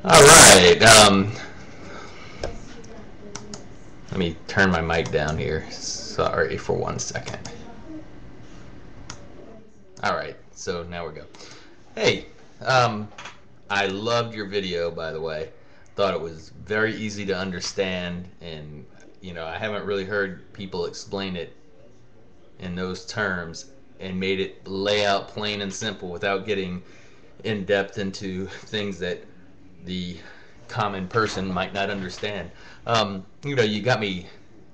All right. Let me turn my mic down here. Sorry for 1 second. All right. So now we go. Hey, I loved your video, by the way. Thought it was very easy to understand, and I haven't really heard people explain it in those terms and made it lay out plain and simple without getting in depth into things that the common person might not understand. You got me.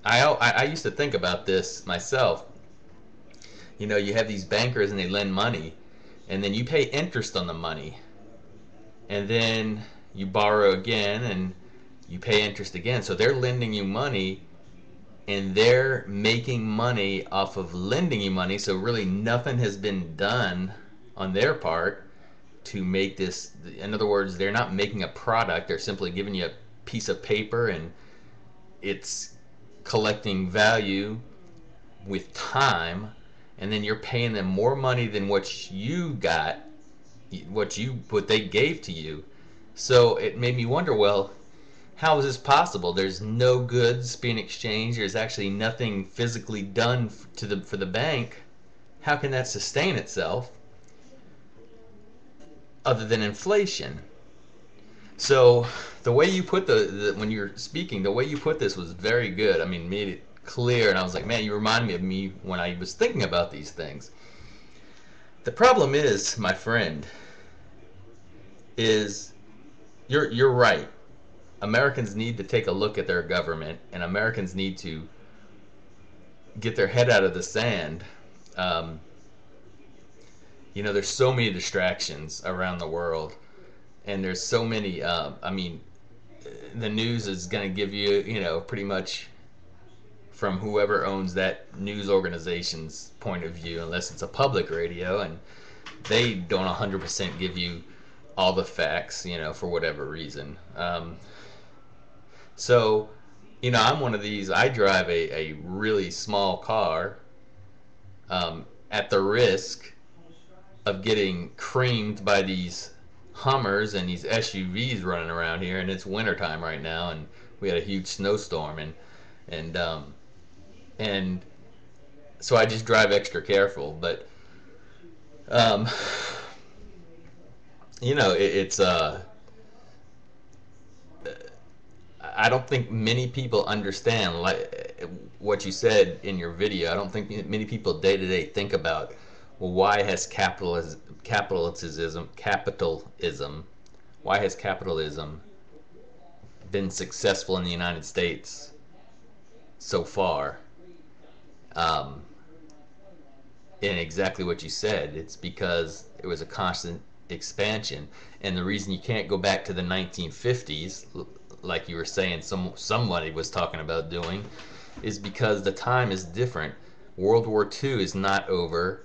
I used to think about this myself. You have these bankers and they lend money, and then you pay interest on the money, and then you borrow again and you pay interest again. So they're lending you money and they're making money off of lending you money. So really nothing has been done on their part to make this. In other words, they're not making a product. They're simply giving you a piece of paper, and it's collecting value with time, and then you're paying them more money than what you got, what they gave to you. So it made me wonder, well, how is this possible? There's no goods being exchanged. There's actually nothing physically done for the bank. How can that sustain itself other than inflation? So the way you put when you're speaking, the way you put this was very good. I mean, made it clear, and I was like, man, you remind me of me when I was thinking about these things. The problem is, my friend, is you're right. Americans need to take a look at their government, and Americans need to get their head out of the sand. Um, there's so many distractions around the world, and there's so many. The news is going to give you, pretty much from whoever owns that news organization's point of view, unless it's a public radio, and they don't 100% give you all the facts, for whatever reason. So, I'm one of these. I drive a really small car, at the risk of getting creamed by these Hummers and these SUVs running around here, and it's wintertime right now, and we had a huge snowstorm, and so I just drive extra careful. But um, it's I don't think many people understand, like what you said in your video. I don't think many people day to day think about, well, why has why has capitalism been successful in the United States so far? Um, and exactly what you said. It's because it was a constant expansion, and the reason you can't go back to the 1950s, like you were saying, somebody was talking about doing, is because the time is different. World War II is not over.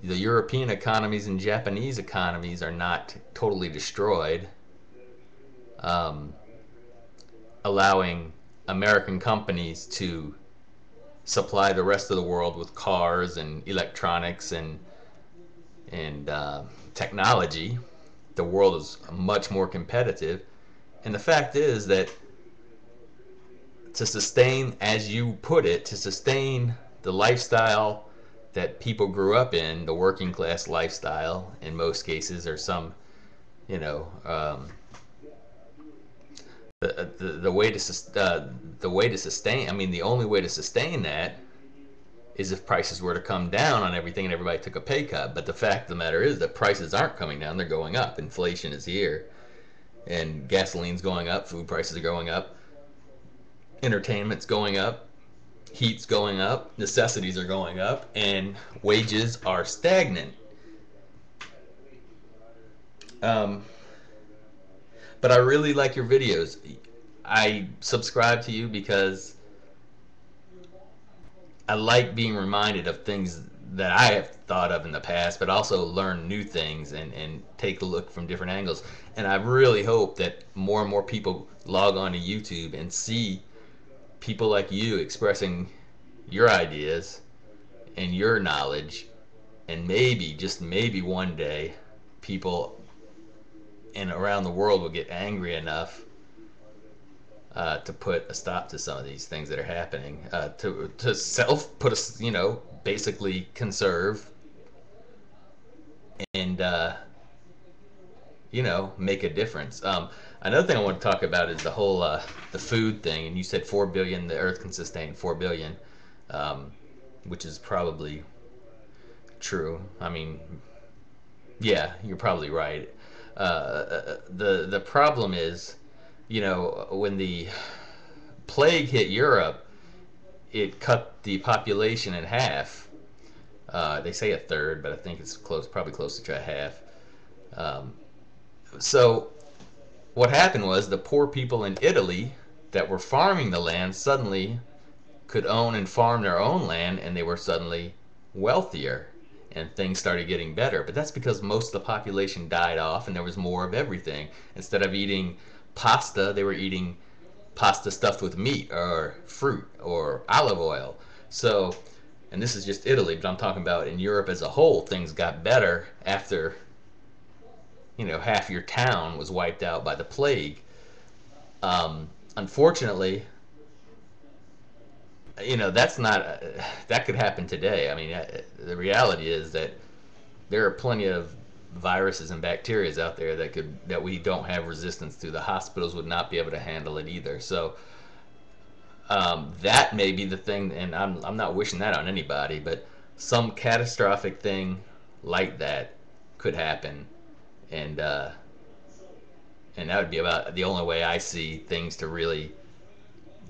The European economies and Japanese economies are not totally destroyed, um, allowing American companies to supply the rest of the world with cars and electronics and technology. The world is much more competitive, and the fact is that to sustain, as you put it, to sustain the lifestyle that people grew up in, the working class lifestyle in most cases, or some, you know, the way to sustain. I mean, the only way to sustain that is if prices were to come down on everything and everybody took a pay cut. But the fact of the matter is that prices aren't coming down; they're going up. Inflation is here, and gasoline's going up, food prices are going up, entertainment's going up, heat's going up, necessities are going up, and wages are stagnant. Um, but I really like your videos. I subscribe to you because I like being reminded of things that I have thought of in the past, but also learn new things and take a look from different angles. And I really hope that more and more people log on to YouTube and see people like you expressing your ideas and your knowledge, and maybe, just maybe one day, people and around the world will get angry enough to put a stop to some of these things that are happening, to self put a, basically conserve and make a difference. Another thing I want to talk about is the whole the food thing. And you said 4 billion, the Earth can sustain 4 billion, which is probably true. I mean, yeah, you're probably right. The problem is, when the plague hit Europe, it cut the population in half. They say a third, but I think it's probably closer to a half. Um, so what happened was the poor people in Italy that were farming the land suddenly could own and farm their own land, and they were suddenly wealthier, and things started getting better. But that's because most of the population died off and there was more of everything. Instead of eating pasta, they were eating pasta stuffed with meat or fruit or olive oil. So, and this is just Italy, but I'm talking about in Europe as a whole, things got better after, half your town was wiped out by the plague. Unfortunately, that's not, that could happen today. I mean, the reality is that there are plenty of viruses and bacteria out there that we don't have resistance to. The hospitals would not be able to handle it either. So that may be the thing, and I'm not wishing that on anybody, but some catastrophic thing like that could happen, and that would be about the only way I see things to really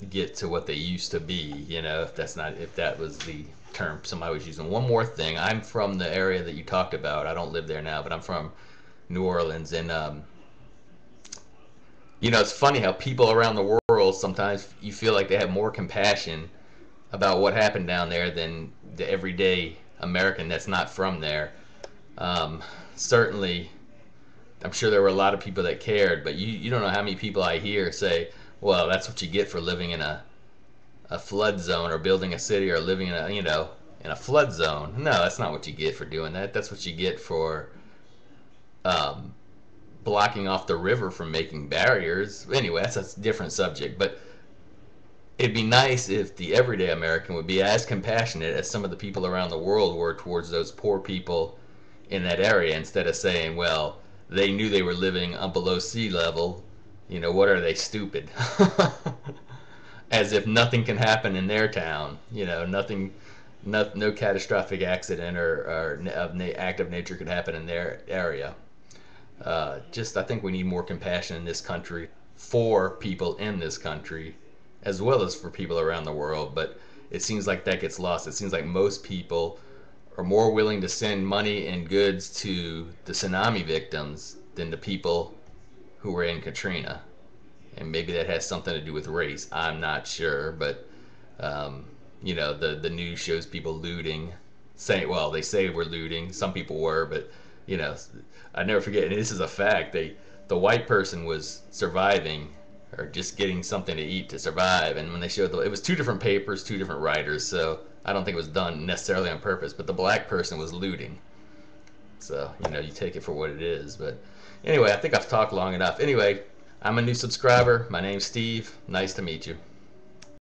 get to what they used to be. If that was the term somebody was using. One more thing, I'm from the area that you talked about. I don't live there now, but I'm from New Orleans, and it's funny how people around the world sometimes you feel like they have more compassion about what happened down there than the everyday American that's not from there. Certainly, I'm sure there were a lot of people that cared, but you don't know how many people I hear say, well, that's what you get for living in a flood zone, or building a city, or living in a flood zone. No, that's not what you get for doing that. That's what you get for blocking off the river from making barriers. Anyway, that's a different subject, but it'd be nice if the everyday American would be as compassionate as some of the people around the world were towards those poor people in that area, instead of saying, well, they knew they were living below sea level, what are they, stupid? As if nothing can happen in their town, nothing, no catastrophic accident or act of nature could happen in their area. I think we need more compassion in this country for people in this country, as well as for people around the world. But it seems like that gets lost. It seems like most people are more willing to send money and goods to the tsunami victims than the people who were in Katrina. And maybe that has something to do with race. I'm not sure, but the news shows people looting, saying, well, they say we're looting. Some people were, but I never forget. And this is a fact. The white person was surviving, or just getting something to eat to survive. And when they showed it was two different papers, two different writers. So I don't think it was done necessarily on purpose. But the black person was looting. So you take it for what it is. But anyway, I think I've talked long enough. Anyway, I'm a new subscriber. My name's Steve. Nice to meet you.